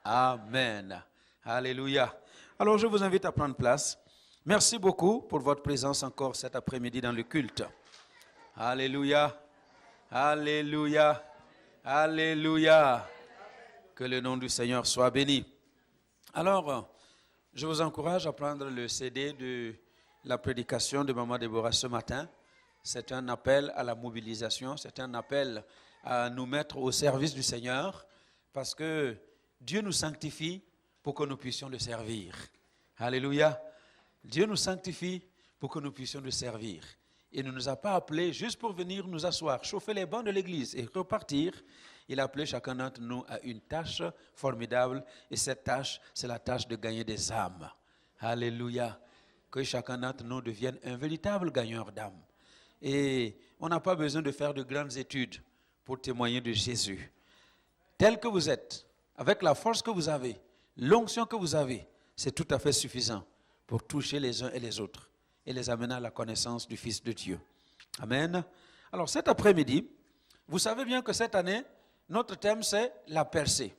Amen. Alléluia. Alors je vous invite à prendre place. Merci beaucoup pour votre présence encore cet après-midi dans le culte. Alléluia. Alléluia. Alléluia. Que le nom du Seigneur soit béni. Alors, je vous encourage à prendre le CD de la prédication de Maman Déborah ce matin. C'est un appel à la mobilisation, c'est un appel à nous mettre au service du Seigneur parce que Dieu nous sanctifie pour que nous puissions le servir. Alléluia. Dieu nous sanctifie pour que nous puissions le servir. Il ne nous a pas appelés juste pour venir nous asseoir, chauffer les bancs de l'église et repartir. Il a appelé chacun d'entre nous à une tâche formidable et cette tâche, c'est la tâche de gagner des âmes. Alléluia. Que chacun d'entre nous devienne un véritable gagneur d'âmes. Et on n'a pas besoin de faire de grandes études pour témoigner de Jésus. Tel que vous êtes, avec la force que vous avez, l'onction que vous avez, c'est tout à fait suffisant pour toucher les uns et les autres et les amener à la connaissance du Fils de Dieu. Amen. Alors cet après-midi, vous savez bien que cette année, notre thème c'est la percée.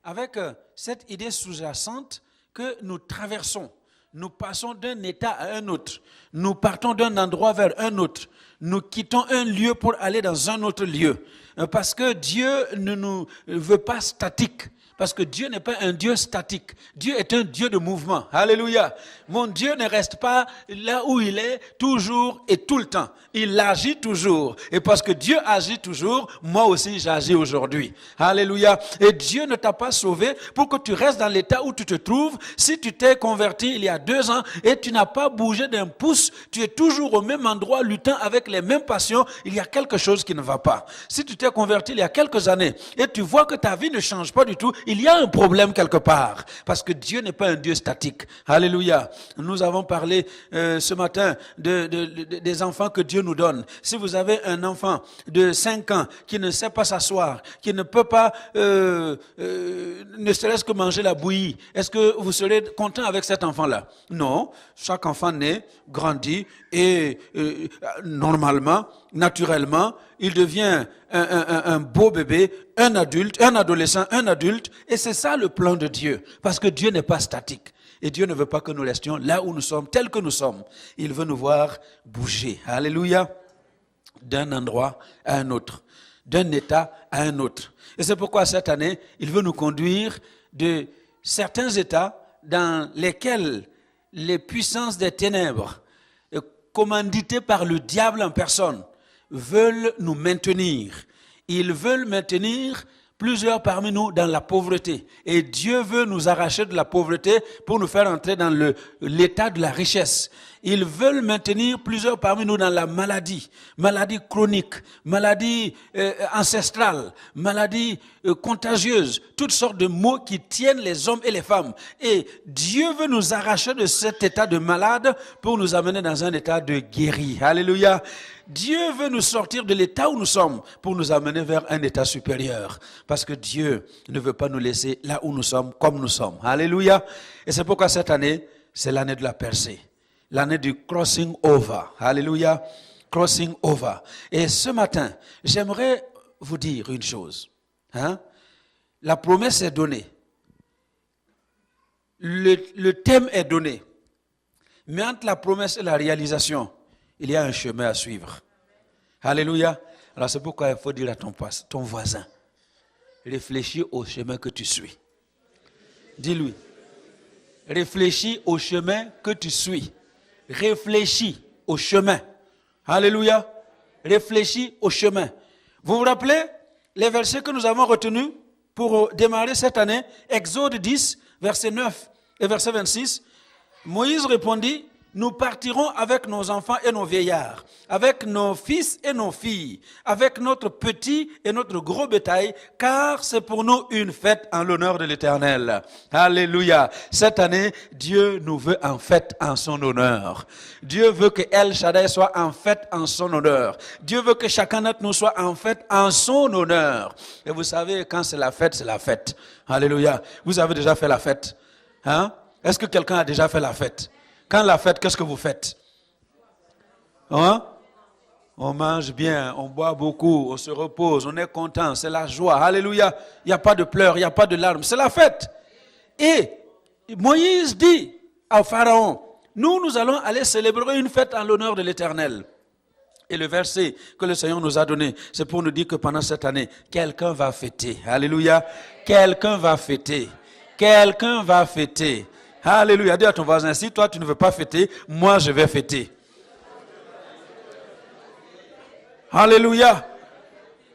Avec cette idée sous-jacente que nous traversons. Nous passons d'un état à un autre. Nous partons d'un endroit vers un autre. Nous quittons un lieu pour aller dans un autre lieu. Parce que Dieu ne nous veut pas statiques. Parce que Dieu n'est pas un Dieu statique. Dieu est un Dieu de mouvement. Alléluia. Mon Dieu ne reste pas là où il est toujours et tout le temps. Il agit toujours. Et parce que Dieu agit toujours, moi aussi j'agis aujourd'hui. Alléluia. Et Dieu ne t'a pas sauvé pour que tu restes dans l'état où tu te trouves. Si tu t'es converti il y a 2 ans et tu n'as pas bougé d'un pouce, tu es toujours au même endroit luttant avec les mêmes passions, il y a quelque chose qui ne va pas. Si tu t'es converti il y a quelques années et tu vois que ta vie ne change pas du tout, il y a un problème quelque part, parce que Dieu n'est pas un Dieu statique. Alléluia. Nous avons parlé ce matin des enfants que Dieu nous donne. Si vous avez un enfant de 5 ans qui ne sait pas s'asseoir, qui ne peut pas ne serait-ce que manger la bouillie, est-ce que vous serez content avec cet enfant-là? Non. Chaque enfant naît, grandit et normalement, naturellement, il devient un beau bébé, un adulte, un adolescent, un adulte. Et c'est ça le plan de Dieu. Parce que Dieu n'est pas statique. Et Dieu ne veut pas que nous restions là où nous sommes, tels que nous sommes. Il veut nous voir bouger. Alléluia. D'un endroit à un autre. D'un état à un autre. Et c'est pourquoi cette année, il veut nous conduire de certains états dans lesquels les puissances des ténèbres, commanditées par le diable en personne, veulent nous maintenir. Ils veulent maintenir plusieurs parmi nous dans la pauvreté. Et Dieu veut nous arracher de la pauvreté pour nous faire entrer dans l'état de la richesse. Ils veulent maintenir plusieurs parmi nous dans la maladie, maladie chronique, maladie ancestrale, maladie contagieuse, toutes sortes de maux qui tiennent les hommes et les femmes. Et Dieu veut nous arracher de cet état de malade pour nous amener dans un état de guéri. Alléluia. Dieu veut nous sortir de l'état où nous sommes pour nous amener vers un état supérieur. Parce que Dieu ne veut pas nous laisser là où nous sommes, comme nous sommes. Alléluia. Et c'est pourquoi cette année, c'est l'année de la percée. L'année du crossing over. Alléluia. Crossing over. Et ce matin, j'aimerais vous dire une chose. La promesse est donnée. Le thème est donné. Mais entre la promesse et la réalisation, il y a un chemin à suivre. Alléluia. Alors c'est pourquoi il faut dire à ton voisin, réfléchis au chemin que tu suis. Dis-lui, réfléchis au chemin que tu suis. Réfléchis au chemin. Alléluia. Réfléchis au chemin. Vous vous rappelez les versets que nous avons retenus pour démarrer cette année? Exode 10, verset 9 et verset 26. Moïse répondit, nous partirons avec nos enfants et nos vieillards, avec nos fils et nos filles, avec notre petit et notre gros bétail, car c'est pour nous une fête en l'honneur de l'Éternel. Alléluia. Cette année, Dieu nous veut en fête en son honneur. Dieu veut que El Shaddai soit en fête en son honneur. Dieu veut que chacun d'entre nous soit en fête en son honneur. Et vous savez, quand c'est la fête, c'est la fête. Alléluia. Vous avez déjà fait la fête? Est-ce que quelqu'un a déjà fait la fête? Quand la fête, qu'est-ce que vous faites? On mange bien, on boit beaucoup, on se repose, on est content, c'est la joie. Alléluia. Il n'y a pas de pleurs, il n'y a pas de larmes, c'est la fête. Et Moïse dit au Pharaon, nous allons aller célébrer une fête en l'honneur de l'Éternel. Et le verset que le Seigneur nous a donné, c'est pour nous dire que pendant cette année, quelqu'un va fêter. Alléluia. Quelqu'un va fêter. Quelqu'un va fêter. Alléluia. Dis à ton voisin, si toi tu ne veux pas fêter, moi je vais fêter. Alléluia.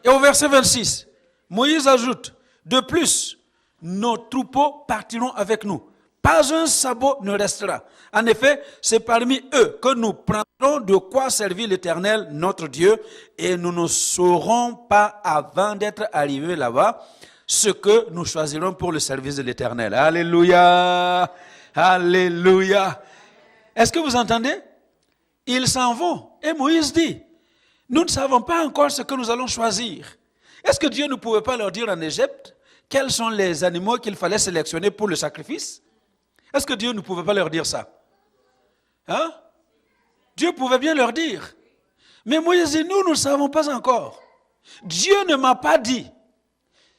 Et au verset 26, Moïse ajoute, de plus, nos troupeaux partiront avec nous. Pas un sabot ne restera. En effet, c'est parmi eux que nous prendrons de quoi servir l'Éternel, notre Dieu, et nous ne saurons pas, avant d'être arrivés là-bas, ce que nous choisirons pour le service de l'Éternel. Alléluia! Alléluia! Est-ce que vous entendez? Ils s'en vont. Et Moïse dit, nous ne savons pas encore ce que nous allons choisir. Est-ce que Dieu ne pouvait pas leur dire en Égypte quels sont les animaux qu'il fallait sélectionner pour le sacrifice? Est-ce que Dieu ne pouvait pas leur dire ça? Hein? Dieu pouvait bien leur dire. Mais Moïse dit, nous ne savons pas encore. Dieu ne m'a pas dit.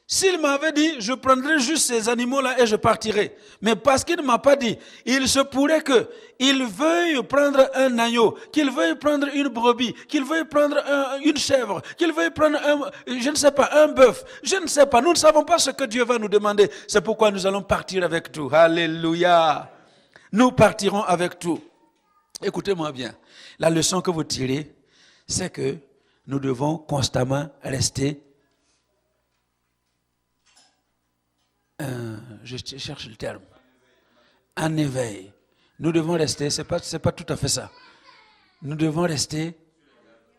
S'il m'avait dit, je prendrai juste ces animaux-là et je partirai. Mais parce qu'il ne m'a pas dit, il se pourrait qu'il veuille prendre un agneau, qu'il veuille prendre une brebis, qu'il veuille prendre une chèvre, qu'il veuille prendre je ne sais pas, un bœuf. Je ne sais pas. Nous ne savons pas ce que Dieu va nous demander. C'est pourquoi nous allons partir avec tout. Alléluia. Nous partirons avec tout. Écoutez-moi bien. La leçon que vous tirez, c'est que nous devons constamment rester je cherche le terme, en éveil. Nous devons rester, c'est pas tout à fait ça. Nous devons rester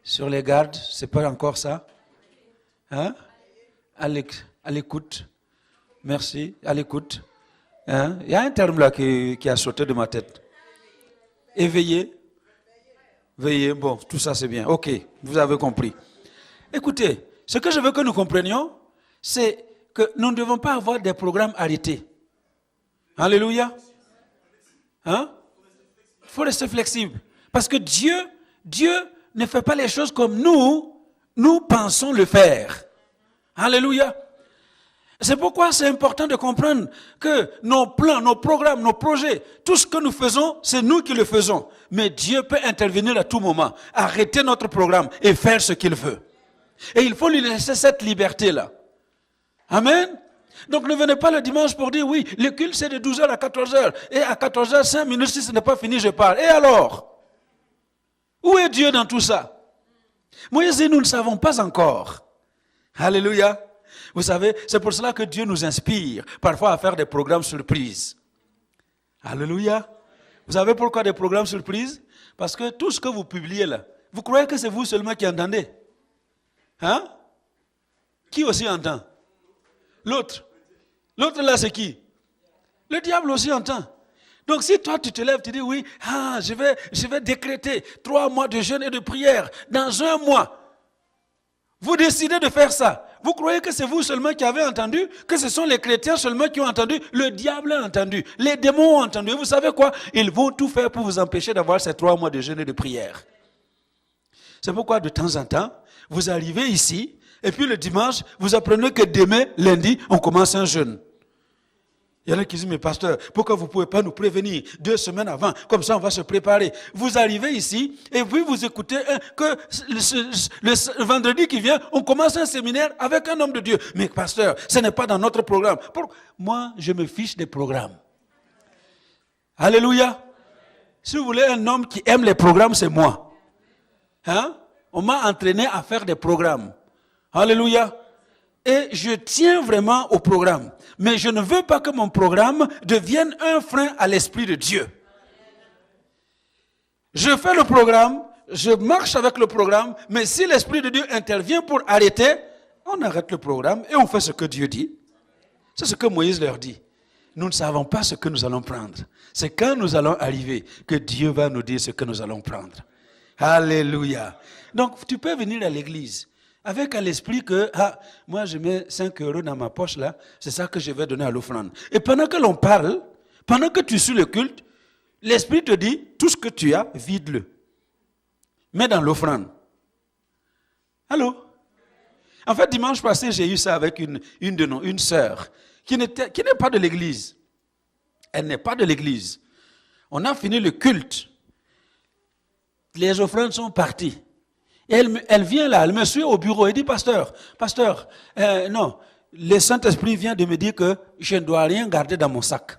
sur les gardes, c'est pas encore ça. Hein? À l'écoute. Merci, à l'écoute. Hein? Il y a un terme là qui a sauté de ma tête. Éveiller. Veiller, bon, tout ça c'est bien. Ok, vous avez compris. Écoutez, ce que je veux que nous comprenions, c'est que nous ne devons pas avoir des programmes arrêtés. Alléluia. Hein? Il faut rester flexible. Parce que Dieu ne fait pas les choses comme nous pensons le faire. Alléluia. C'est pourquoi c'est important de comprendre que nos plans, nos programmes, nos projets, tout ce que nous faisons, c'est nous qui le faisons. Mais Dieu peut intervenir à tout moment, arrêter notre programme et faire ce qu'il veut. Et il faut lui laisser cette liberté-là. Amen. Donc ne venez pas le dimanche pour dire oui, le culte c'est de 12h à 14h. Et à 14h, 5 minutes, si ce n'est pas fini, je pars. Et alors? Où est Dieu dans tout ça? Moïse dit, nous ne savons pas encore. Alléluia. Vous savez, c'est pour cela que Dieu nous inspire parfois à faire des programmes surprises. Alléluia. Vous savez pourquoi des programmes surprises? Parce que tout ce que vous publiez là, vous croyez que c'est vous seulement qui entendez? Hein? Qui aussi entend? L'autre là c'est qui? Le diable aussi entend. Donc si toi tu te lèves, tu dis oui, je vais décréter 3 mois de jeûne et de prière dans 1 mois. Vous décidez de faire ça. Vous croyez que c'est vous seulement qui avez entendu? Que ce sont les chrétiens seulement qui ont entendu? Le diable a entendu. Les démons ont entendu. Et vous savez quoi? Ils vont tout faire pour vous empêcher d'avoir ces 3 mois de jeûne et de prière. C'est pourquoi de temps en temps, vous arrivez ici, et puis le dimanche, vous apprenez que demain, lundi, on commence un jeûne. Il y en a qui disent, mais pasteur, pourquoi vous ne pouvez pas nous prévenir 2 semaines avant? Comme ça, on va se préparer. Vous arrivez ici, et puis vous écoutez que le vendredi qui vient, on commence un séminaire avec un homme de Dieu. Mais pasteur, ce n'est pas dans notre programme. Moi, je me fiche des programmes. Alléluia. Si vous voulez un homme qui aime les programmes, c'est moi. Hein? On m'a entraîné à faire des programmes. Alléluia. Et je tiens vraiment au programme. Mais je ne veux pas que mon programme devienne un frein à l'Esprit de Dieu. Je fais le programme, je marche avec le programme, mais si l'Esprit de Dieu intervient pour arrêter, on arrête le programme et on fait ce que Dieu dit. C'est ce que Moïse leur dit. Nous ne savons pas ce que nous allons prendre. C'est quand nous allons arriver que Dieu va nous dire ce que nous allons prendre. Alléluia. Donc tu peux venir à l'église avec à l'esprit que, moi je mets 5 € dans ma poche là, c'est ça que je vais donner à l'offrande. Et pendant que l'on parle, pendant que tu suis le culte, l'esprit te dit, tout ce que tu as, vide-le. Mets dans l'offrande. Allô? En fait, dimanche passé, j'ai eu ça avec une sœur qui n'est pas de l'église. Elle n'est pas de l'église. On a fini le culte. Les offrandes sont parties. Et elle vient là, elle me suit au bureau et dit, pasteur, non, le Saint-Esprit vient de me dire que je ne dois rien garder dans mon sac.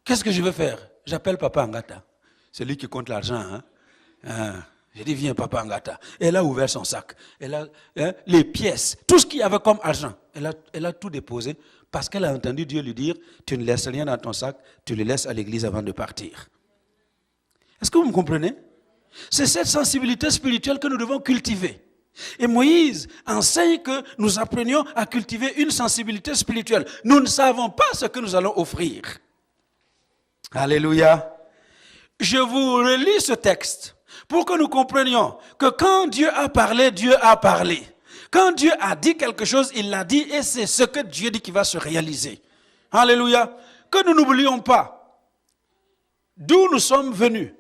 Qu'est-ce que je vais faire? J'appelle Papa Angata. C'est lui qui compte l'argent. J'ai dit, viens Papa Angata. Elle a ouvert son sac. Elle a les pièces, tout ce qu'il y avait comme argent. Elle a tout déposé parce qu'elle a entendu Dieu lui dire, tu ne laisses rien dans ton sac, tu le laisses à l'église avant de partir. Est-ce que vous me comprenez? C'est cette sensibilité spirituelle que nous devons cultiver. Et Moïse enseigne que nous apprenions à cultiver une sensibilité spirituelle. Nous ne savons pas ce que nous allons offrir. Alléluia. Je vous relis ce texte pour que nous comprenions que quand Dieu a parlé, Dieu a parlé. Quand Dieu a dit quelque chose, il l'a dit et c'est ce que Dieu dit qui va se réaliser. Alléluia. Que nous n'oublions pas d'où nous sommes venus.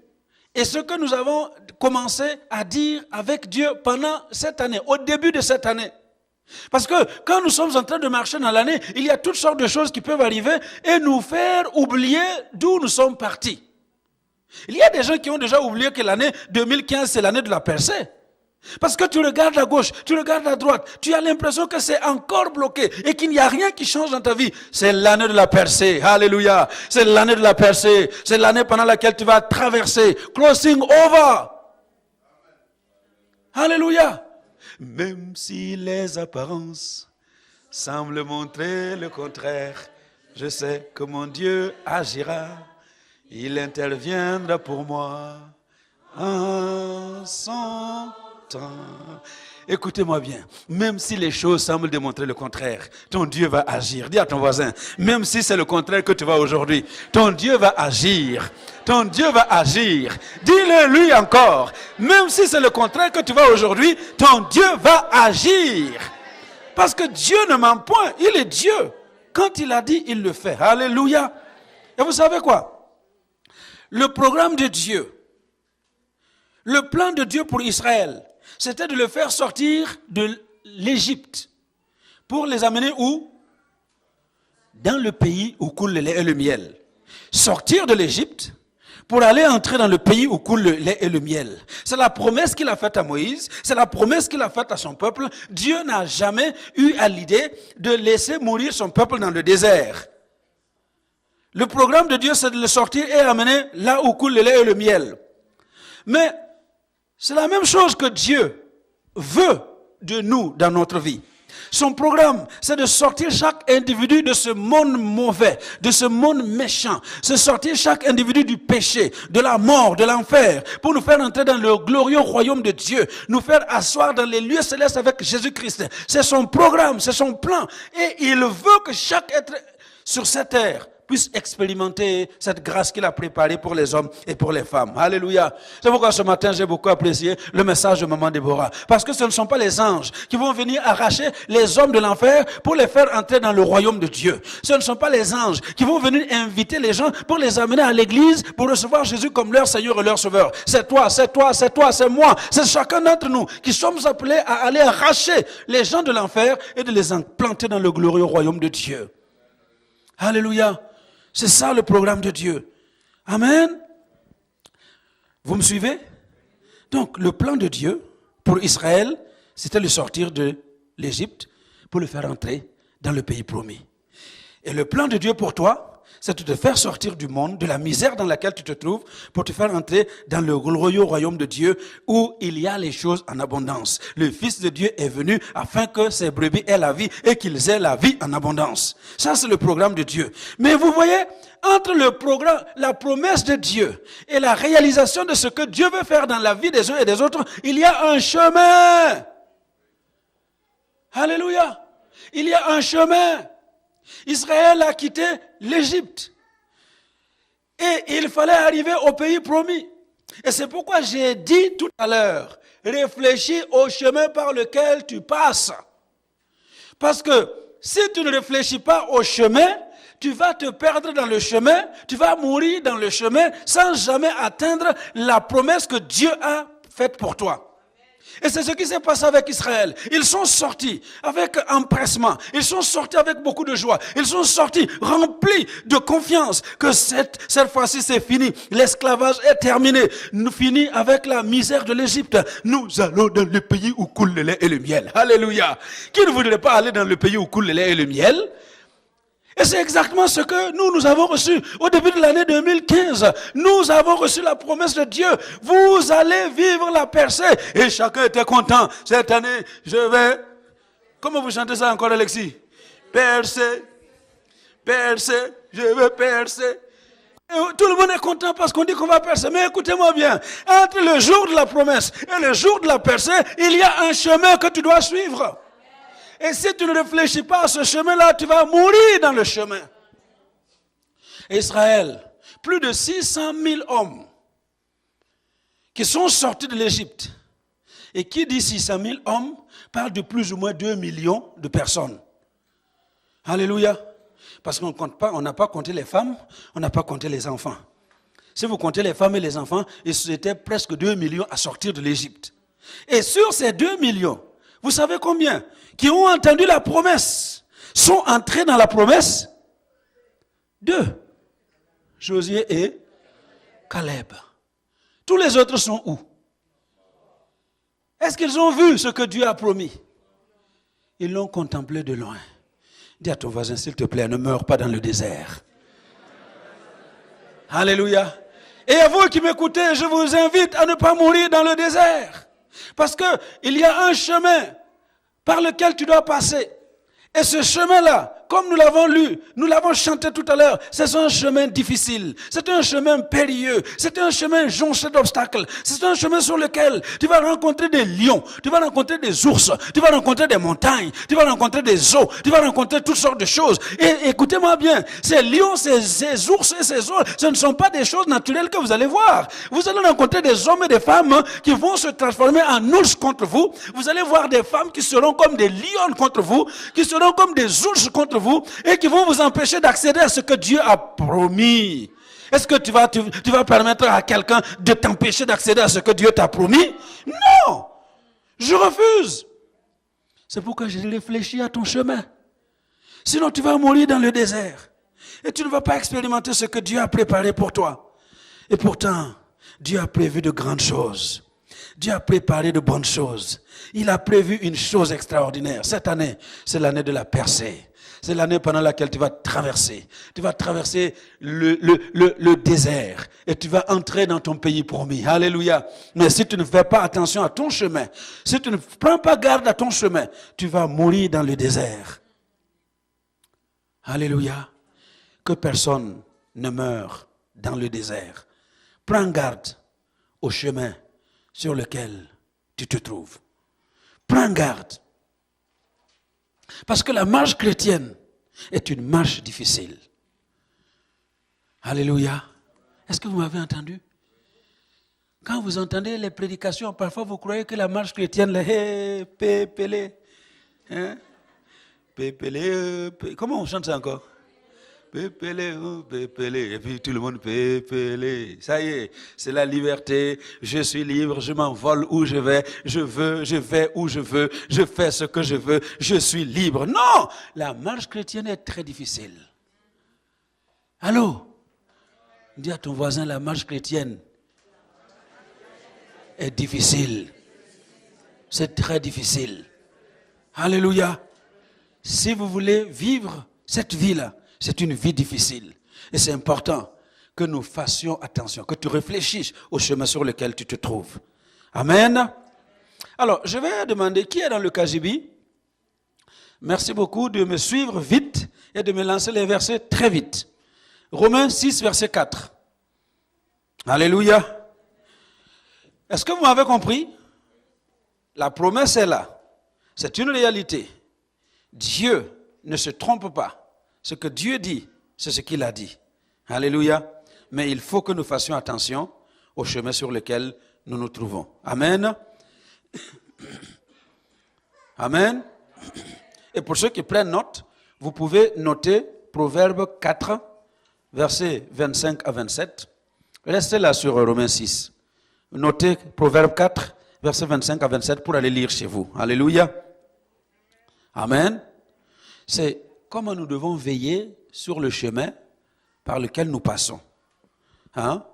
Et ce que nous avons commencé à dire avec Dieu pendant cette année, au début de cette année. Parce que quand nous sommes en train de marcher dans l'année, il y a toutes sortes de choses qui peuvent arriver et nous faire oublier d'où nous sommes partis. Il y a des gens qui ont déjà oublié que l'année 2015, c'est l'année de la percée. Parce que tu regardes à gauche, tu regardes à droite, tu as l'impression que c'est encore bloqué et qu'il n'y a rien qui change dans ta vie. C'est l'année de la percée. Alléluia. C'est l'année de la percée. C'est l'année pendant laquelle tu vas traverser. Crossing over. Alléluia. Même si les apparences semblent montrer le contraire, je sais que mon Dieu agira. Il interviendra pour moi en son temps. Écoutez-moi bien, même si les choses semblent démontrer le contraire, ton Dieu va agir. Dis à ton voisin, même si c'est le contraire que tu vois aujourd'hui, ton Dieu va agir. Ton Dieu va agir. Dis-le lui encore, même si c'est le contraire que tu vois aujourd'hui, ton Dieu va agir. Parce que Dieu ne ment point, il est Dieu. Quand il a dit, il le fait. Alléluia. Et vous savez quoi? Le programme de Dieu, le plan de Dieu pour Israël, c'était de le faire sortir de l'Égypte pour les amener où? Dans le pays où coule le lait et le miel. Sortir de l'Égypte pour aller entrer dans le pays où coule le lait et le miel. C'est la promesse qu'il a faite à Moïse, c'est la promesse qu'il a faite à son peuple. Dieu n'a jamais eu à l'idée de laisser mourir son peuple dans le désert. Le programme de Dieu, c'est de le sortir et amener là où coule le lait et le miel. Mais c'est la même chose que Dieu veut de nous dans notre vie. Son programme, c'est de sortir chaque individu de ce monde mauvais, de ce monde méchant. C'est sortir chaque individu du péché, de la mort, de l'enfer, pour nous faire entrer dans le glorieux royaume de Dieu, nous faire asseoir dans les lieux célestes avec Jésus-Christ. C'est son programme, c'est son plan. Et il veut que chaque être sur cette terre puisse expérimenter cette grâce qu'il a préparée pour les hommes et pour les femmes. Alléluia. C'est pourquoi ce matin, j'ai beaucoup apprécié le message de Maman Déborah. Parce que ce ne sont pas les anges qui vont venir arracher les hommes de l'enfer pour les faire entrer dans le royaume de Dieu. Ce ne sont pas les anges qui vont venir inviter les gens pour les amener à l'église pour recevoir Jésus comme leur Seigneur et leur Sauveur. C'est toi, c'est toi, c'est toi, c'est moi. C'est chacun d'entre nous qui sommes appelés à aller arracher les gens de l'enfer et de les implanter dans le glorieux royaume de Dieu. Alléluia. C'est ça le programme de Dieu. Amen. Vous me suivez? Donc, le plan de Dieu pour Israël, c'était le sortir de l'Égypte pour le faire entrer dans le pays promis. Et le plan de Dieu pour toi, c'est de te faire sortir du monde, de la misère dans laquelle tu te trouves, pour te faire entrer dans le glorieux royaume de Dieu où il y a les choses en abondance. Le Fils de Dieu est venu afin que ses brebis aient la vie et qu'ils aient la vie en abondance. Ça, c'est le programme de Dieu. Mais vous voyez, entre le programme, la promesse de Dieu et la réalisation de ce que Dieu veut faire dans la vie des uns et des autres, il y a un chemin. Alléluia. Il y a un chemin. Israël a quitté l'Égypte. Et il fallait arriver au pays promis. Et c'est pourquoi j'ai dit tout à l'heure, réfléchis au chemin par lequel tu passes. Parce que si tu ne réfléchis pas au chemin, tu vas te perdre dans le chemin, tu vas mourir dans le chemin sans jamais atteindre la promesse que Dieu a faite pour toi. Et c'est ce qui s'est passé avec Israël. Ils sont sortis avec empressement. Ils sont sortis avec beaucoup de joie. Ils sont sortis remplis de confiance que cette fois-ci c'est fini. L'esclavage est terminé. Nous finissons avec la misère de l'Égypte. Nous allons dans le pays où coule le lait et le miel. Alléluia. Qui ne voudrait pas aller dans le pays où coule le lait et le miel? Et c'est exactement ce que nous avons reçu au début de l'année 2015. Nous avons reçu la promesse de Dieu. Vous allez vivre la percée. Et chacun était content. Cette année, je vais... Comment vous chantez ça encore, Alexis? Percer, percer, je vais percer. Et tout le monde est content parce qu'on dit qu'on va percer. Mais écoutez-moi bien. Entre le jour de la promesse et le jour de la percée, il y a un chemin que tu dois suivre. Et si tu ne réfléchis pas à ce chemin-là, tu vas mourir dans le chemin. Israël, plus de 600 000 hommes qui sont sortis de l'Égypte. Et qui dit 600 000 hommes parle de plus ou moins 2 millions de personnes. Alléluia. Parce qu'on compte pas, on n'a pas compté les femmes, on n'a pas compté les enfants. Si vous comptez les femmes et les enfants, ils étaient presque 2 millions à sortir de l'Égypte. Et sur ces 2 millions, vous savez combien qui ont entendu la promesse sont entrés dans la promesse? 2. Josué et Caleb. Tous les autres sont où? Est-ce qu'ils ont vu ce que Dieu a promis? Ils l'ont contemplé de loin. Dis à ton voisin, s'il te plaît, ne meurs pas dans le désert. Alléluia. Et à vous qui m'écoutez, je vous invite à ne pas mourir dans le désert. Parce qu'il y a un chemin par lequel tu dois passer. Et ce chemin-là, comme nous l'avons lu, nous l'avons chanté tout à l'heure, c'est un chemin difficile, c'est un chemin périlleux, c'est un chemin jonché d'obstacles, c'est un chemin sur lequel tu vas rencontrer des lions, tu vas rencontrer des ours, tu vas rencontrer des montagnes, tu vas rencontrer des eaux, tu vas rencontrer toutes sortes de choses. Et écoutez-moi bien, ces lions, ces ours et ces eaux, ce ne sont pas des choses naturelles que vous allez voir. Vous allez rencontrer des hommes et des femmes qui vont se transformer en ours contre vous. Vous allez voir des femmes qui seront comme des lions contre vous, qui seront comme des ours contre vous et qui vont vous empêcher d'accéder à ce que Dieu a promis. Est-ce que tu vas permettre à quelqu'un de t'empêcher d'accéder à ce que Dieu t'a promis? Non! Je refuse. C'est pourquoi j'ai réfléchi à ton chemin. Sinon, tu vas mourir dans le désert. Et tu ne vas pas expérimenter ce que Dieu a préparé pour toi. Et pourtant, Dieu a prévu de grandes choses. Dieu a préparé de bonnes choses. Il a prévu une chose extraordinaire. Cette année, c'est l'année de la percée. C'est l'année pendant laquelle tu vas traverser. Tu vas traverser le désert et tu vas entrer dans ton pays promis. Alléluia. Mais si tu ne fais pas attention à ton chemin, si tu ne prends pas garde à ton chemin, tu vas mourir dans le désert. Alléluia. Que personne ne meure dans le désert. Prends garde au chemin sur lequel tu te trouves. Prends garde. Parce que la marche chrétienne est une marche difficile. Alléluia. Est-ce que vous m'avez entendu? Quand vous entendez les prédications, parfois vous croyez que la marche chrétienne, pépélé. Hein? Pépélé. Comment on chante ça encore? Pépélé, pépélé, et puis tout le monde pépélé. Ça y est, c'est la liberté. Je suis libre, je m'envole où je vais, je vais où je veux, je fais ce que je veux, je suis libre. Non, la marche chrétienne est très difficile. Allô? Dis à ton voisin, la marche chrétienne est difficile. C'est très difficile. Alléluia. Si vous voulez vivre cette vie-là, c'est une vie difficile. Et c'est important que nous fassions attention, que tu réfléchisses au chemin sur lequel tu te trouves. Amen. Alors, je vais demander qui est dans le KGB. Merci beaucoup de me suivre vite et de me lancer les versets très vite. Romains 6, verset 4. Alléluia. Est-ce que vous m'avez compris? La promesse est là. C'est une réalité. Dieu ne se trompe pas. Ce que Dieu dit, c'est ce qu'il a dit. Alléluia. Mais il faut que nous fassions attention au chemin sur lequel nous nous trouvons. Amen. Amen. Et pour ceux qui prennent note, vous pouvez noter Proverbe 4, versets 25 à 27. Restez là sur Romains 6, notez Proverbe 4, versets 25 à 27 pour aller lire chez vous. Alléluia. Amen. C'est comment nous devons veiller sur le chemin par lequel nous passons. Hein?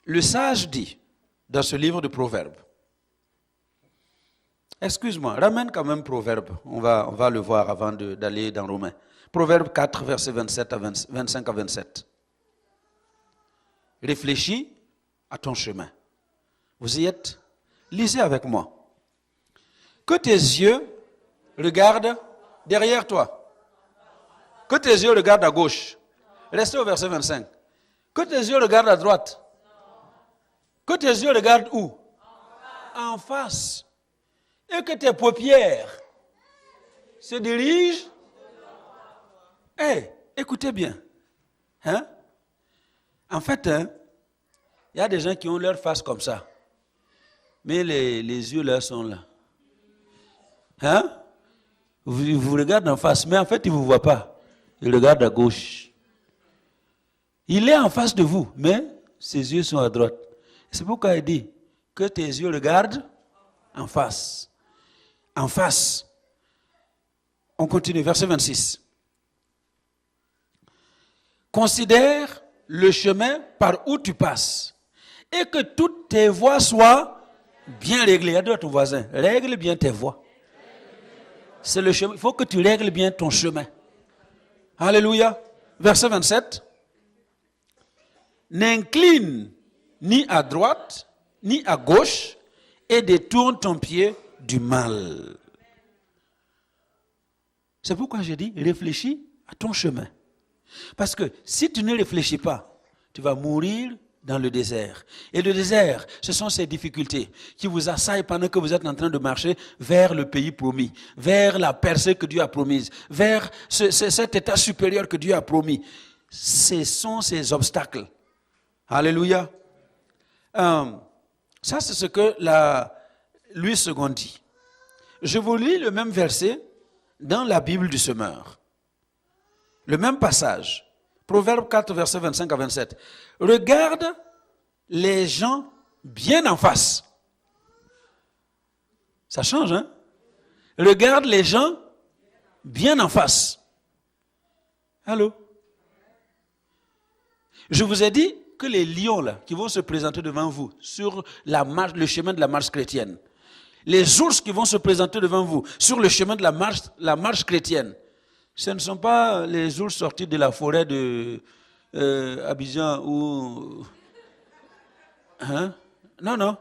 Le sage dit, dans ce livre de Proverbes, excuse-moi, ramène quand même Proverbe, on va le voir avant d'aller dans Romains. Proverbe 4, versets 25 à 27. Réfléchis à ton chemin. Vous y êtes? Lisez avec moi. Que tes yeux regardent derrière toi. Que tes yeux regardent à gauche. Restez au verset 25. Que tes yeux regardent à droite. Que tes yeux regardent où? En face. Et que tes paupières se dirigent. Écoutez bien. Hein? En fait, il y a des gens qui ont leur face comme ça. Mais les yeux là sont là. Hein? Vous regardez en face, mais en fait, il ne vous voit pas. Il regarde à gauche. Il est en face de vous, mais ses yeux sont à droite. C'est pourquoi il dit que tes yeux regardent en face. En face. On continue, verset 26. Considère le chemin par où tu passes et que toutes tes voies soient bien réglées. Dis à ton voisin, règle bien tes voies. C'est le chemin. Il faut que tu règles bien ton chemin. Alléluia. Verset 27. N'incline ni à droite, ni à gauche, et détourne ton pied du mal. C'est pourquoi je dis, réfléchis à ton chemin. Parce que si tu ne réfléchis pas, tu vas mourir dans le désert. Et le désert, ce sont ces difficultés qui vous assaillent pendant que vous êtes en train de marcher vers le pays promis, vers la percée que Dieu a promise, vers cet état supérieur que Dieu a promis. Ce sont ces obstacles. Alléluia. Ça, c'est ce que Louis II dit. Je vous lis le même verset dans la Bible du semeur. Le même passage. Proverbe 4, versets 25 à 27. Regarde les gens bien en face. Ça change, hein? Regarde les gens bien en face. Allô? Je vous ai dit que les lions là, qui vont se présenter devant vous sur le chemin de la marche chrétienne, les ours qui vont se présenter devant vous sur le chemin de la marche chrétienne, ce ne sont pas les ours sortis de la forêt de Abidjan ou... Hein? Non.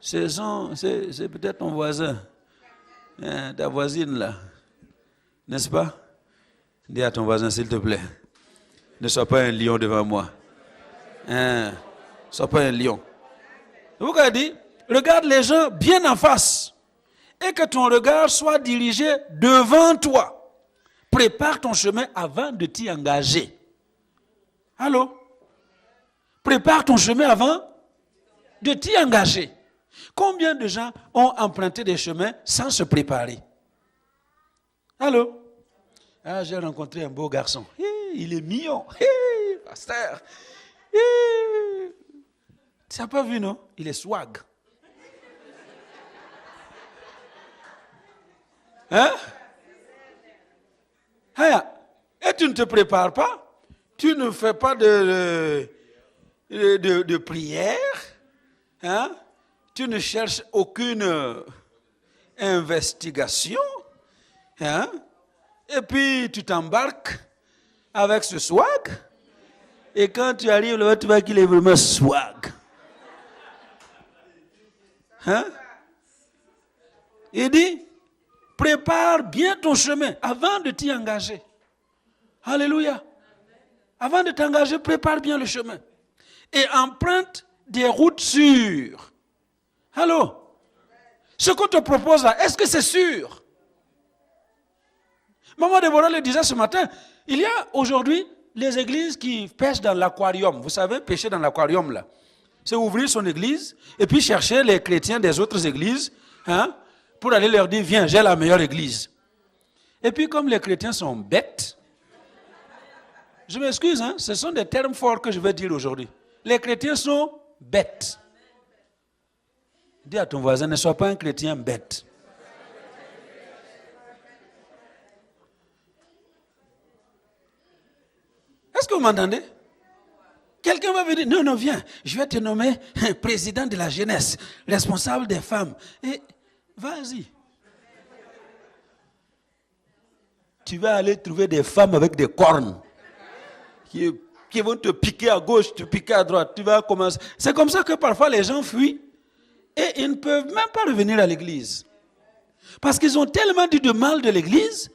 C'est peut-être ton voisin, ta voisine là, n'est-ce pas? Dis à ton voisin, s'il te plaît, ne sois pas un lion devant moi. Ne sois pas un lion. Vous avez dit, regarde les gens bien en face et que ton regard soit dirigé devant toi. Prépare ton chemin avant de t'y engager. Allô? Prépare ton chemin avant de t'y engager. Combien de gens ont emprunté des chemins sans se préparer? Allô? Ah, j'ai rencontré un beau garçon. Il est mignon. Pasteur. Tu n'as pas vu, non? Il est swag. Hein? Et tu ne te prépares pas? Tu ne fais pas de prière? Hein? Tu ne cherches aucune investigation? Hein? Et puis tu t'embarques avec ce swag? Et quand tu arrives là-bas, tu vois qu'il est vraiment swag. Hein? Il dit, prépare bien ton chemin avant de t'y engager. Alléluia. Avant de t'engager, prépare bien le chemin. Et emprunte des routes sûres. Allô? Ce qu'on te propose là, est-ce que c'est sûr? Maman Déborah le disait ce matin, il y a aujourd'hui les églises qui pêchent dans l'aquarium. Vous savez, pêcher dans l'aquarium là. C'est ouvrir son église et puis chercher les chrétiens des autres églises, hein, pour aller leur dire, viens, j'ai la meilleure église. Et puis comme les chrétiens sont bêtes, Je m'excuse, hein, ce sont des termes forts que je vais dire aujourd'hui. Les chrétiens sont bêtes. Dis à ton voisin, ne sois pas un chrétien bête. Est-ce que vous m'entendez? Quelqu'un va venir, non, viens, je vais te nommer président de la jeunesse, responsable des femmes. Et vas-y. Tu vas aller trouver des femmes avec des cornes qui vont te piquer à gauche, te piquer à droite. Tu vas commencer. C'est comme ça que parfois les gens fuient et ils ne peuvent même pas revenir à l'église. Parce qu'ils ont tellement dit de mal de l'église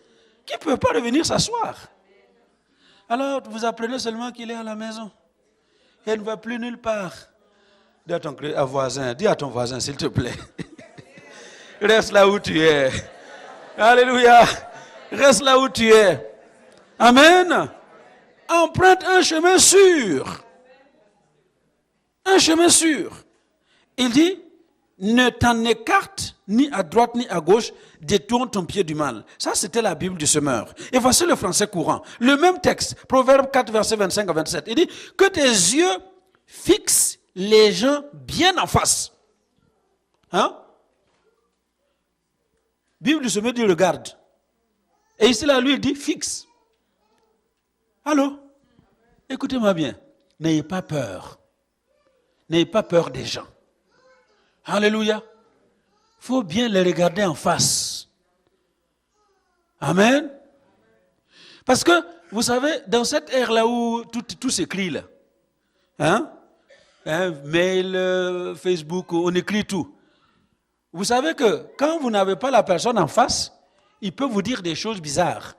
qu'ils ne peuvent pas revenir s'asseoir. Alors vous apprenez seulement qu'il est à la maison. Et il ne va plus nulle part. Dis à ton voisin, s'il te plaît. Reste là où tu es. Alléluia. Reste là où tu es. Amen. Emprunte un chemin sûr. Un chemin sûr. Il dit, ne t'en écarte ni à droite ni à gauche, détourne ton pied du mal. Ça, c'était la Bible du semeur. Et voici le français courant. Le même texte, Proverbe 4, verset 25 à 27. Il dit, que tes yeux fixent les gens bien en face. Hein? Bible du semeur dit, regarde. Et ici, là, lui, il dit, fixe. Allô? Écoutez-moi bien. N'ayez pas peur. N'ayez pas peur des gens. Alléluia. Il faut bien les regarder en face. Amen. Parce que, vous savez, dans cette ère-là où tout s'écrit, là, mail, Facebook, on écrit tout. Vous savez que quand vous n'avez pas la personne en face, il peut vous dire des choses bizarres.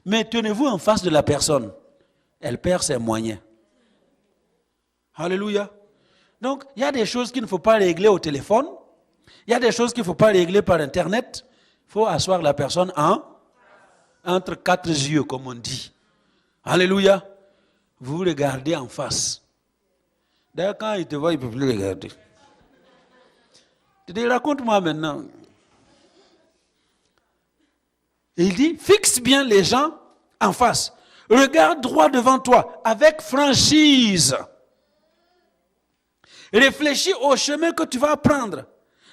Mais tenez-vous en face de la personne. Elle perd ses moyens. Alléluia. Donc, il y a des choses qu'il ne faut pas régler au téléphone. Il y a des choses qu'il ne faut pas régler par Internet. Il faut asseoir la personne entre quatre yeux, comme on dit. Alléluia. Vous regardez en face. D'ailleurs, quand il te voit, il ne peut plus regarder. Tu dis, raconte-moi maintenant. Il dit, fixe bien les gens en face. Regarde droit devant toi, avec franchise. Réfléchis au chemin que tu vas prendre.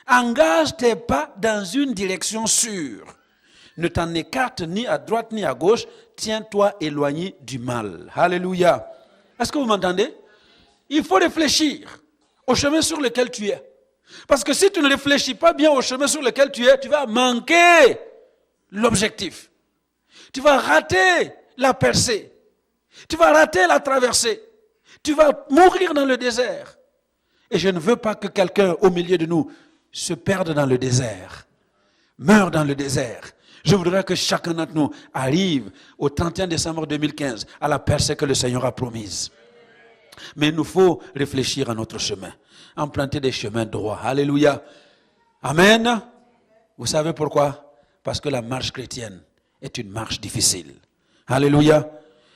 Engage tes pas dans une direction sûre. Ne t'en écarte ni à droite ni à gauche. Tiens-toi éloigné du mal. Alléluia. Est-ce que vous m'entendez? Il faut réfléchir au chemin sur lequel tu es. Parce que si tu ne réfléchis pas bien au chemin sur lequel tu es, tu vas manquer l'objectif. Tu vas rater la percée. Tu vas rater la traversée. Tu vas mourir dans le désert. Et je ne veux pas que quelqu'un au milieu de nous se perde dans le désert, meure dans le désert. Je voudrais que chacun d'entre nous arrive au 31 décembre 2015 à la percée que le Seigneur a promise. Mais il nous faut réfléchir à notre chemin, emprunter des chemins droits. Alléluia. Amen. Vous savez pourquoi? Parce que la marche chrétienne est une marche difficile. Alléluia.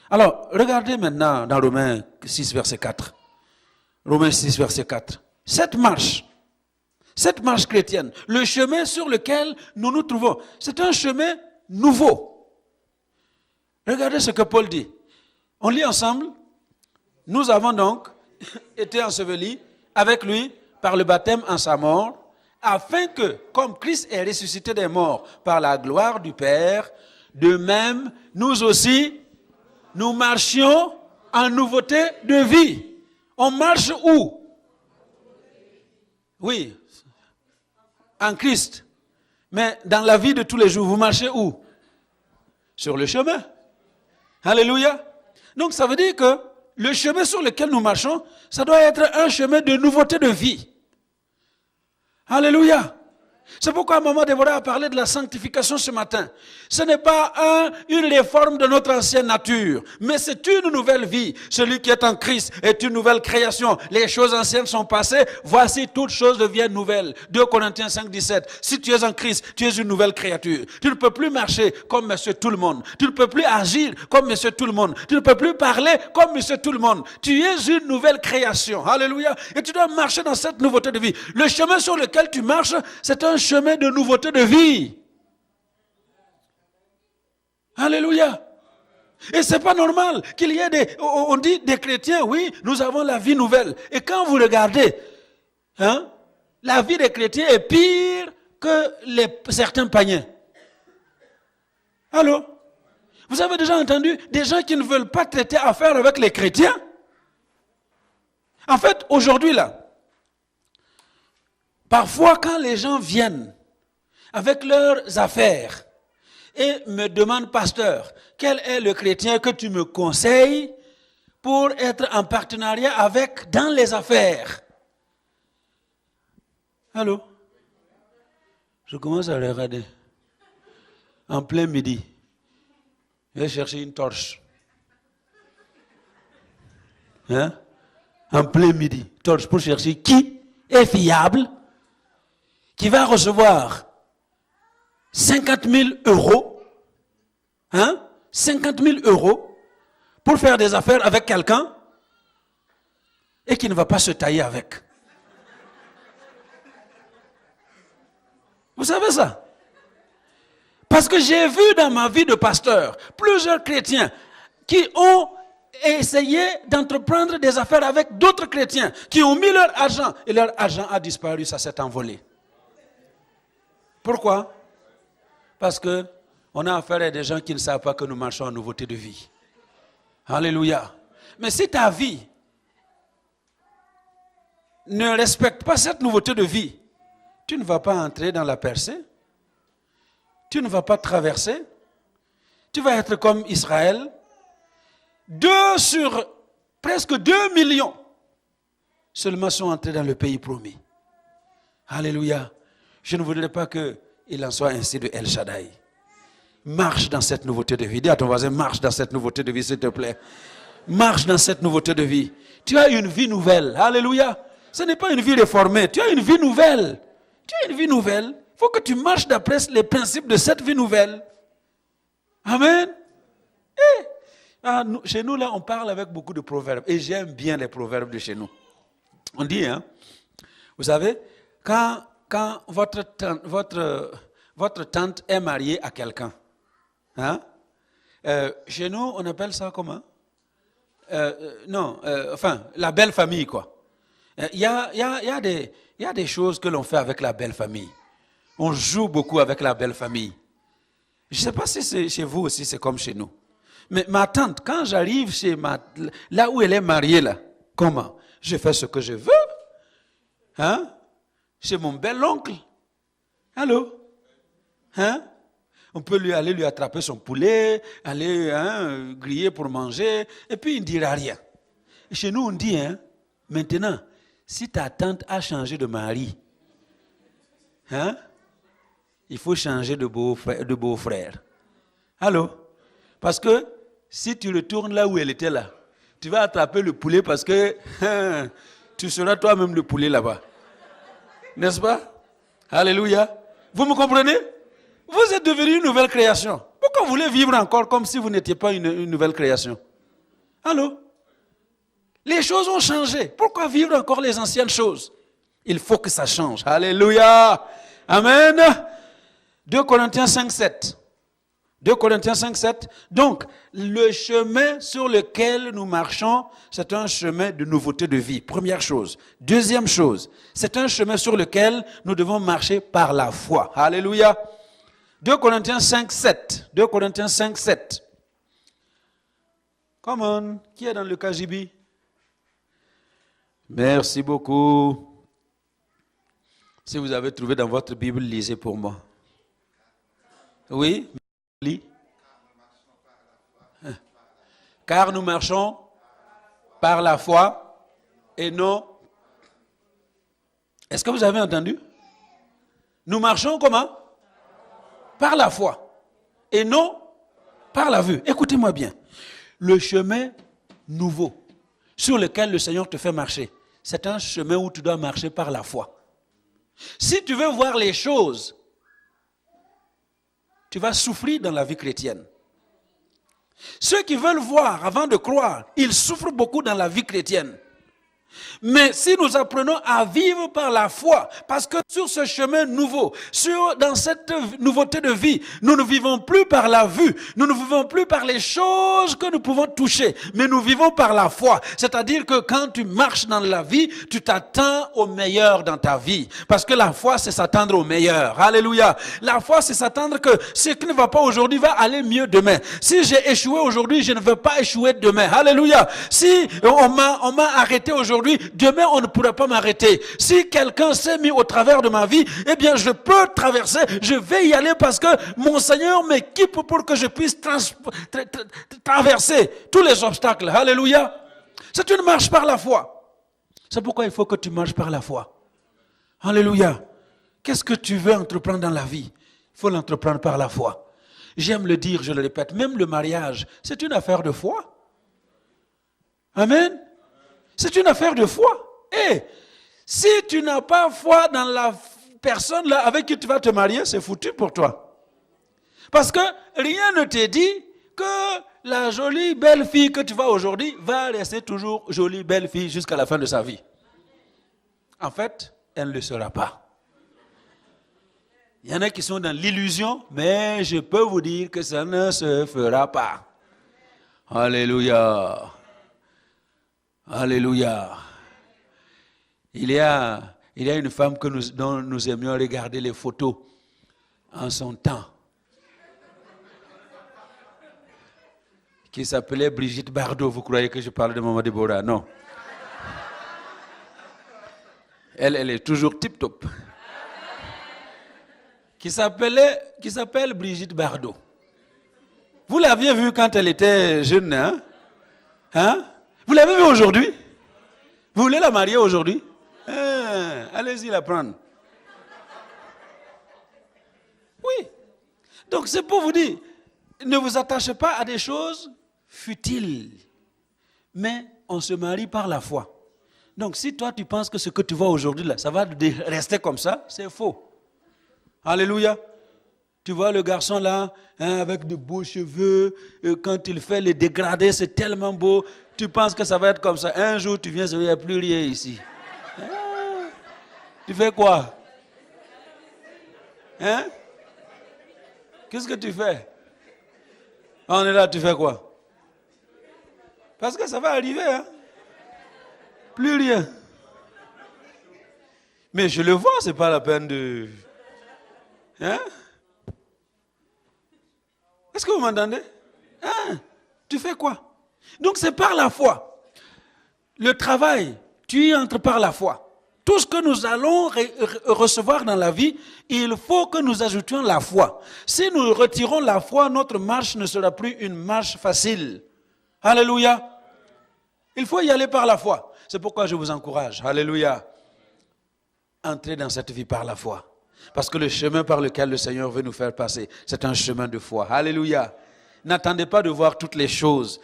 Alors, regardez maintenant dans Romains 6, verset 4. Romains 6, verset 4. Cette marche chrétienne, le chemin sur lequel nous nous trouvons, c'est un chemin nouveau. Regardez ce que Paul dit. On lit ensemble. Nous avons donc été ensevelis avec lui par le baptême en sa mort, afin que, comme Christ est ressuscité des morts par la gloire du Père, de même, nous aussi, nous marchions en nouveauté de vie. On marche où? Oui, en Christ. Mais dans la vie de tous les jours, vous marchez où? Sur le chemin. Alléluia. Donc ça veut dire que le chemin sur lequel nous marchons, ça doit être un chemin de nouveauté de vie. Alléluia. C'est pourquoi Maman Déborah a parlé de la sanctification ce matin. Ce n'est pas une réforme de notre ancienne nature, mais c'est une nouvelle vie. Celui qui est en Christ est une nouvelle création. Les choses anciennes sont passées, voici toutes choses deviennent nouvelles. 2 Corinthiens 5, 17. Si tu es en Christ, tu es une nouvelle créature. Tu ne peux plus marcher comme monsieur tout le monde. Tu ne peux plus agir comme monsieur tout le monde. Tu ne peux plus parler comme monsieur tout le monde. Tu es une nouvelle création. Alléluia. Et tu dois marcher dans cette nouveauté de vie. Le chemin sur lequel tu marches, c'est un chemin de nouveauté de vie. Alléluia. Et ce n'est pas normal qu'il y ait on dit des chrétiens, oui, nous avons la vie nouvelle. Et quand vous regardez, la vie des chrétiens est pire que certains païens. Allô? Vous avez déjà entendu des gens qui ne veulent pas traiter affaire avec les chrétiens? En fait, aujourd'hui là, parfois quand les gens viennent avec leurs affaires et me demandent, pasteur, quel est le chrétien que tu me conseilles pour être en partenariat avec dans les affaires? Allô? Je commence à regarder. En plein midi. Je vais chercher une torche. En plein midi. Torche pour chercher qui est fiable, qui va recevoir 50 000 euros. 50 000 euros pour faire des affaires avec quelqu'un et qui ne va pas se tailler avec. Vous savez ça? Parce que j'ai vu dans ma vie de pasteur plusieurs chrétiens qui ont essayé d'entreprendre des affaires avec d'autres chrétiens qui ont mis leur argent et leur argent a disparu, ça s'est envolé. Pourquoi? Parce que on a affaire à des gens qui ne savent pas que nous marchons en nouveauté de vie. Alléluia. Mais si ta vie ne respecte pas cette nouveauté de vie, tu ne vas pas entrer dans la percée. Tu ne vas pas traverser. Tu vas être comme Israël. Presque 2 millions seulement sont entrés dans le pays promis. Alléluia. Je ne voudrais pas qu'il en soit ainsi de El Shaddai. Marche dans cette nouveauté de vie. Dis à ton voisin, marche dans cette nouveauté de vie, s'il te plaît. Marche dans cette nouveauté de vie. Tu as une vie nouvelle. Alléluia. Ce n'est pas une vie réformée. Tu as une vie nouvelle. Tu as une vie nouvelle. Il faut que tu marches d'après les principes de cette vie nouvelle. Amen. Chez nous, là, on parle avec beaucoup de proverbes. Et j'aime bien les proverbes de chez nous. On dit, vous savez, quand votre tante est mariée à quelqu'un, chez nous, on appelle ça comment? La belle famille, quoi. Il y a des choses que l'on fait avec la belle famille. On joue beaucoup avec la belle famille. Je ne sais pas si c'est chez vous aussi, c'est comme chez nous. Mais ma tante, quand j'arrive là où elle est mariée, là, comment? Je fais ce que je veux. Chez mon bel oncle. Allô? On peut aller lui attraper son poulet, aller griller pour manger, et puis il ne dira rien. Et chez nous, on dit, maintenant, si ta tante a changé de mari, il faut changer de beau-frère. Allô? Parce que si tu retournes là où elle était là, tu vas attraper le poulet parce que tu seras toi-même le poulet là-bas. N'est-ce pas? Alléluia. Vous me comprenez? Vous êtes devenu une nouvelle création. Pourquoi vous voulez vivre encore comme si vous n'étiez pas une nouvelle création? Allô? Les choses ont changé. Pourquoi vivre encore les anciennes choses? Il faut que ça change. Alléluia. Amen. 2 Corinthiens 5, 7. 2 Corinthiens 5, 7. Donc, le chemin sur lequel nous marchons, c'est un chemin de nouveauté de vie. Première chose. Deuxième chose, c'est un chemin sur lequel nous devons marcher par la foi. Alléluia. 2 Corinthiens 5, 7. 2 Corinthiens 5, 7. Come on. Qui est dans le KJB? Merci beaucoup. Si vous avez trouvé dans votre Bible, lisez pour moi. Oui, lis. Car nous marchons par la foi et non. Est-ce que vous avez entendu? Nous marchons comment? Par la foi et non par la vue. Écoutez-moi bien. Le chemin nouveau sur lequel le Seigneur te fait marcher, c'est un chemin où tu dois marcher par la foi. Si tu veux voir les choses, tu vas souffrir dans la vie chrétienne. Ceux qui veulent voir avant de croire, ils souffrent beaucoup dans la vie chrétienne. Mais si nous apprenons à vivre par la foi, parce que sur ce chemin nouveau, dans cette nouveauté de vie, nous ne vivons plus par la vue, nous ne vivons plus par les choses que nous pouvons toucher, mais nous vivons par la foi. C'est-à-dire que quand tu marches dans la vie, tu t'attends au meilleur dans ta vie. Parce que la foi, c'est s'attendre au meilleur. Alléluia. La foi, c'est s'attendre que ce qui ne va pas aujourd'hui va aller mieux demain. Si j'ai échoué aujourd'hui, je ne veux pas échouer demain. Alléluia. Si on m'a arrêté aujourd'hui, demain on ne pourra pas m'arrêter. Si quelqu'un s'est mis au travers de ma vie, eh bien je peux traverser, je vais y aller parce que mon Seigneur m'équipe pour que je puisse traverser tous les obstacles. Alléluia. C'est une marche par la foi. C'est pourquoi il faut que tu marches par la foi. Alléluia. Qu'est-ce que tu veux entreprendre dans la vie? Il faut l'entreprendre par la foi. J'aime le dire, je le répète, même le mariage, c'est une affaire de foi. Amen. C'est une affaire de foi. Et si tu n'as pas foi dans la personne là avec qui tu vas te marier, c'est foutu pour toi. Parce que rien ne te dit que la jolie belle fille que tu vois aujourd'hui va rester toujours jolie belle fille jusqu'à la fin de sa vie. En fait, elle ne le sera pas. Il y en a qui sont dans l'illusion, mais je peux vous dire que ça ne se fera pas. Alléluia. Alléluia. Il y a une femme dont nous aimions regarder les photos en son temps, qui s'appelait Brigitte Bardot. Vous croyez que je parle de Maman Déborah? Non. Elle est toujours tip-top. Qui s'appelle Brigitte Bardot. Vous l'aviez vue quand elle était jeune, hein? Hein? Vous l'avez vue aujourd'hui? Vous voulez la marier aujourd'hui? Allez-y la prendre. Oui. Donc c'est pour vous dire, ne vous attachez pas à des choses futiles, mais on se marie par la foi. Donc si toi tu penses que ce que tu vois aujourd'hui là, ça va rester comme ça, c'est faux. Alléluia. Tu vois le garçon là, hein, avec de beaux cheveux, quand il fait les dégradés, c'est tellement beau. Tu penses que ça va être comme ça. Un jour, tu viens, il n'y a plus rien ici. Hein? Tu fais quoi? Hein? Qu'est-ce que tu fais? On est là, tu fais quoi? Parce que ça va arriver, hein? Plus rien. Mais je le vois, c'est pas la peine de... Hein? Est-ce que vous m'entendez? Hein? Tu fais quoi? Donc c'est par la foi. Le travail, tu y entres par la foi. Tout ce que nous allons recevoir dans la vie, il faut que nous ajoutions la foi. Si nous retirons la foi, notre marche ne sera plus une marche facile. Alléluia. Il faut y aller par la foi. C'est pourquoi je vous encourage. Alléluia. Entrez dans cette vie par la foi. Parce que le chemin par lequel le Seigneur veut nous faire passer, c'est un chemin de foi. Alléluia. N'attendez pas de voir toutes les choses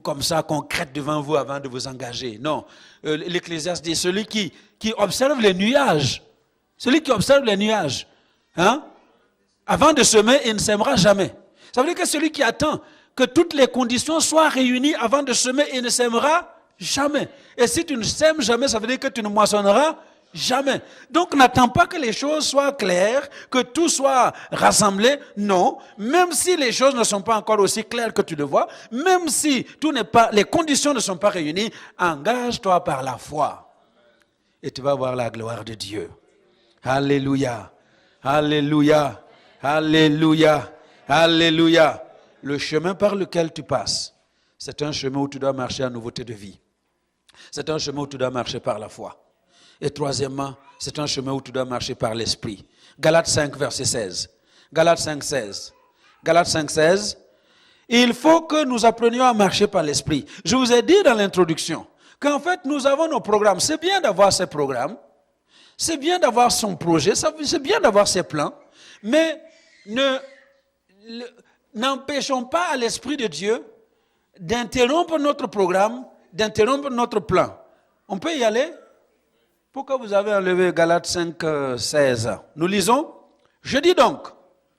comme ça, concrètes devant vous avant de vous engager. Non. L'Ecclésiaste dit, celui qui observe les nuages, hein, avant de semer, il ne sèmera jamais. Ça veut dire que celui qui attend que toutes les conditions soient réunies avant de semer, il ne sèmera jamais. Et si tu ne sèmes jamais, ça veut dire que tu ne moissonneras jamais. Donc n'attends pas que les choses soient claires, que tout soit rassemblé. Non, même si les choses ne sont pas encore aussi claires que tu le vois, même si les conditions ne sont pas réunies, engage-toi par la foi. Et tu vas voir la gloire de Dieu. Alléluia. Alléluia. Alléluia. Alléluia. Le chemin par lequel tu passes, c'est un chemin où tu dois marcher en nouveauté de vie. C'est un chemin où tu dois marcher par la foi. Et troisièmement, c'est un chemin où tu dois marcher par l'esprit. Galates 5, verset 16. Galates 5, 16. Galates 5, 16. Il faut que nous apprenions à marcher par l'esprit. Je vous ai dit dans l'introduction qu'en fait, nous avons nos programmes. C'est bien d'avoir ces programmes. C'est bien d'avoir son projet. C'est bien d'avoir ses plans. Mais n'empêchons pas à l'Esprit de Dieu d'interrompre notre programme, d'interrompre notre plan. On peut y aller? Pourquoi vous avez enlevé Galates 5, 16? Nous lisons. Je dis donc,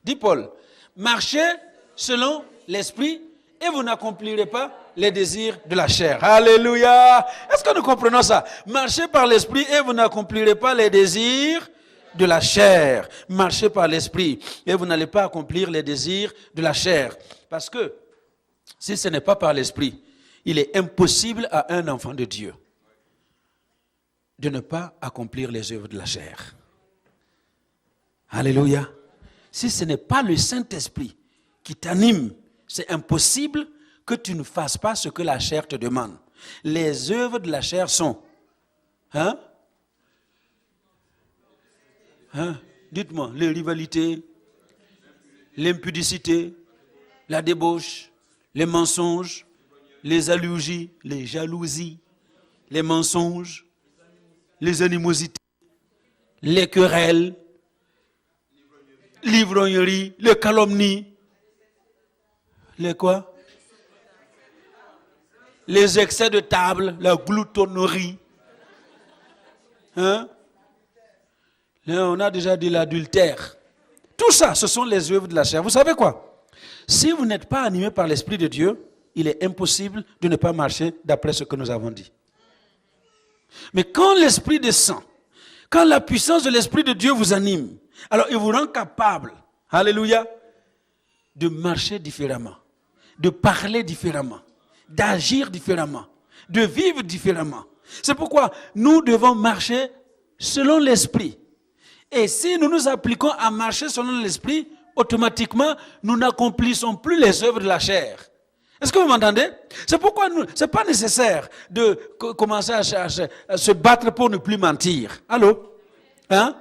dit Paul, marchez selon l'esprit et vous n'accomplirez pas les désirs de la chair. Alléluia. Est-ce que nous comprenons ça? Marchez par l'esprit et vous n'accomplirez pas les désirs de la chair. Marchez par l'esprit et vous n'allez pas accomplir les désirs de la chair. Parce que si ce n'est pas par l'esprit, il est impossible à un enfant de Dieu de ne pas accomplir les œuvres de la chair. Alléluia. Si ce n'est pas le Saint-Esprit qui t'anime, c'est impossible que tu ne fasses pas ce que la chair te demande. Les œuvres de la chair sont, dites-moi, les rivalités, l'impudicité, la débauche, les mensonges, les allusions, les jalousies, les mensonges, les animosités, les querelles, l'ivrognerie, les calomnies, les quoi? Les excès de table, la gloutonnerie. Là, on a déjà dit l'adultère. Tout ça, ce sont les œuvres de la chair. Vous savez quoi? Si vous n'êtes pas animé par l'Esprit de Dieu, il est impossible de ne pas marcher d'après ce que nous avons dit. Mais quand l'Esprit descend, quand la puissance de l'Esprit de Dieu vous anime, alors il vous rend capable, alléluia, de marcher différemment, de parler différemment, d'agir différemment, de vivre différemment. C'est pourquoi nous devons marcher selon l'Esprit. Et si nous nous appliquons à marcher selon l'Esprit, automatiquement, nous n'accomplissons plus les œuvres de la chair. Est-ce que vous m'entendez? C'est pourquoi ce n'est pas nécessaire de commencer à se battre pour ne plus mentir. Allô? Hein?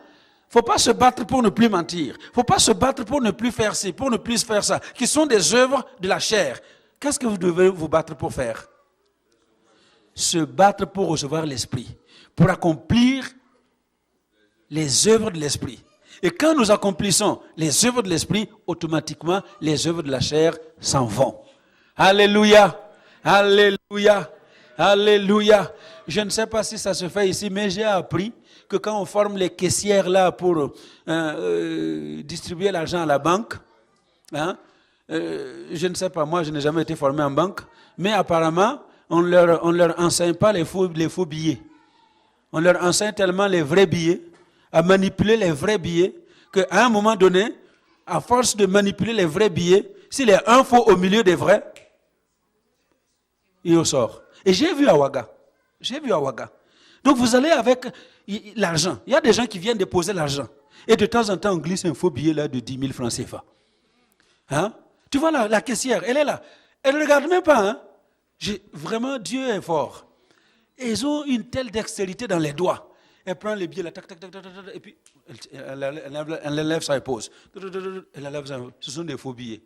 Faut pas se battre pour ne plus mentir. Faut pas se battre pour ne plus faire ci, pour ne plus faire ça, qui sont des œuvres de la chair. Qu'est-ce que vous devez vous battre pour faire? Se battre pour recevoir l'Esprit, pour accomplir les œuvres de l'Esprit. Et quand nous accomplissons les œuvres de l'Esprit, automatiquement, les œuvres de la chair s'en vont. Alléluia, alléluia, alléluia. Je ne sais pas si ça se fait ici, mais j'ai appris que quand on forme les caissières là pour distribuer l'argent à la banque, je ne sais pas, moi je n'ai jamais été formé en banque, mais apparemment on leur enseigne pas les faux billets. On leur enseigne tellement les vrais billets, à manipuler les vrais billets, qu'à un moment donné, à force de manipuler les vrais billets, s'il y a un faux au milieu des vrais, il ressort. Et j'ai vu à Ouaga. Donc vous allez avec l'argent. Il y a des gens qui viennent déposer l'argent. Et de temps en temps, on glisse un faux billet là de 10 000 francs CFA. Tu vois la caissière, elle est là. Elle ne regarde même pas. Vraiment, Dieu est fort. Et ils ont une telle dextérité dans les doigts. Elle prend les billets là, tac, tac, tac, tac, tac, et puis elle lève sa épouse. Ce sont des faux billets.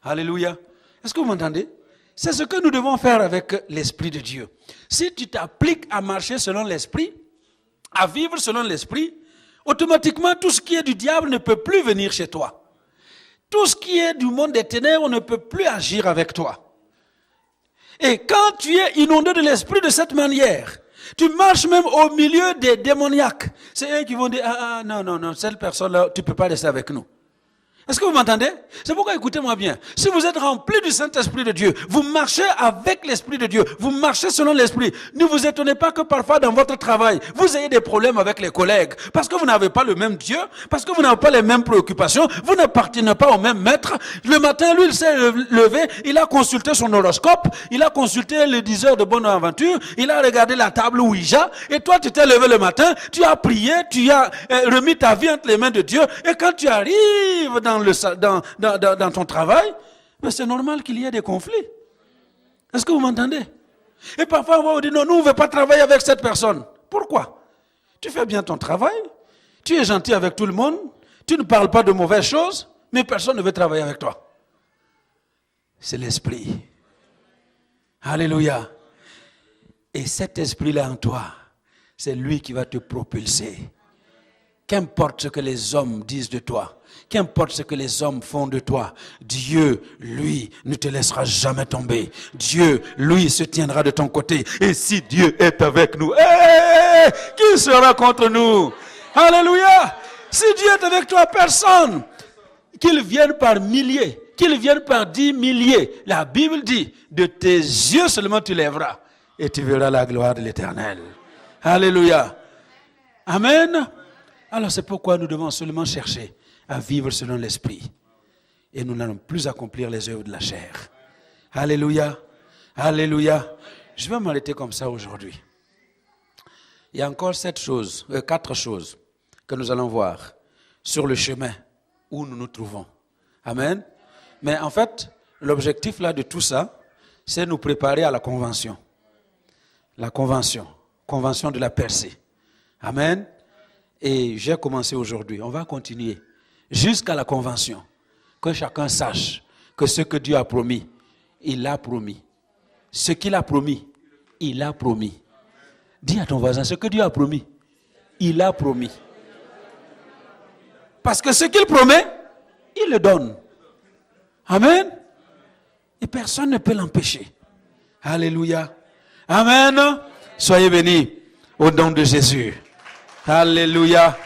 Alléluia. Est-ce que vous m'entendez? C'est ce que nous devons faire avec l'Esprit de Dieu. Si tu t'appliques à marcher selon l'Esprit, à vivre selon l'Esprit, automatiquement tout ce qui est du diable ne peut plus venir chez toi. Tout ce qui est du monde des ténèbres ne peut plus agir avec toi. Et quand tu es inondé de l'Esprit de cette manière, tu marches même au milieu des démoniaques. C'est eux qui vont dire, non, cette personne-là, tu ne peux pas rester avec nous. Est-ce que vous m'entendez? C'est pourquoi écoutez-moi bien. Si vous êtes rempli du Saint-Esprit de Dieu, vous marchez avec l'Esprit de Dieu, vous marchez selon l'Esprit. Ne vous étonnez pas que parfois dans votre travail, vous ayez des problèmes avec les collègues. Parce que vous n'avez pas le même Dieu, parce que vous n'avez pas les mêmes préoccupations, vous n'appartenez pas au même maître. Le matin, lui, il s'est levé, il a consulté son horoscope, il a consulté le 10 heures de bonne aventure, il a regardé la table Ouija, et toi tu t'es levé le matin, tu as prié, tu as remis ta vie entre les mains de Dieu, et quand tu arrives dans ton travail, mais c'est normal qu'il y ait des conflits. Est-ce que vous m'entendez? Et parfois on va vous dire, non, nous on ne veut pas travailler avec cette personne. Pourquoi? Tu fais bien ton travail, tu es gentil avec tout le monde, tu ne parles pas de mauvaises choses, mais personne ne veut travailler avec toi. C'est l'Esprit. Alléluia. Et cet esprit-là en toi, c'est lui qui va te propulser. Qu'importe ce que les hommes disent de toi, qu'importe ce que les hommes font de toi, Dieu, lui, ne te laissera jamais tomber. Dieu, lui, se tiendra de ton côté. Et si Dieu est avec nous, qui sera contre nous? Alléluia! Si Dieu est avec toi, personne, qu'il vienne par milliers, qu'ils viennent par 10 milliers, la Bible dit, de tes yeux seulement tu lèveras et tu verras la gloire de l'Éternel. Alléluia. Amen. Alors c'est pourquoi nous devons seulement chercher à vivre selon l'Esprit. Et nous n'allons plus accomplir les œuvres de la chair. Alléluia. Alléluia. Je vais m'arrêter comme ça aujourd'hui. Il y a encore 4 choses que nous allons voir sur le chemin où nous nous trouvons. Amen. Mais en fait, l'objectif là de tout ça, c'est nous préparer à la convention. La convention de la percée. Amen. Et j'ai commencé aujourd'hui. On va continuer jusqu'à la convention. Que chacun sache que ce que Dieu a promis, il l'a promis. Ce qu'il a promis, il a promis. Dis à ton voisin, ce que Dieu a promis, il a promis. Parce que ce qu'il promet, il le donne. Amen. Et personne ne peut l'empêcher. Alléluia. Amen. Soyez bénis au nom de Jésus. Alléluia.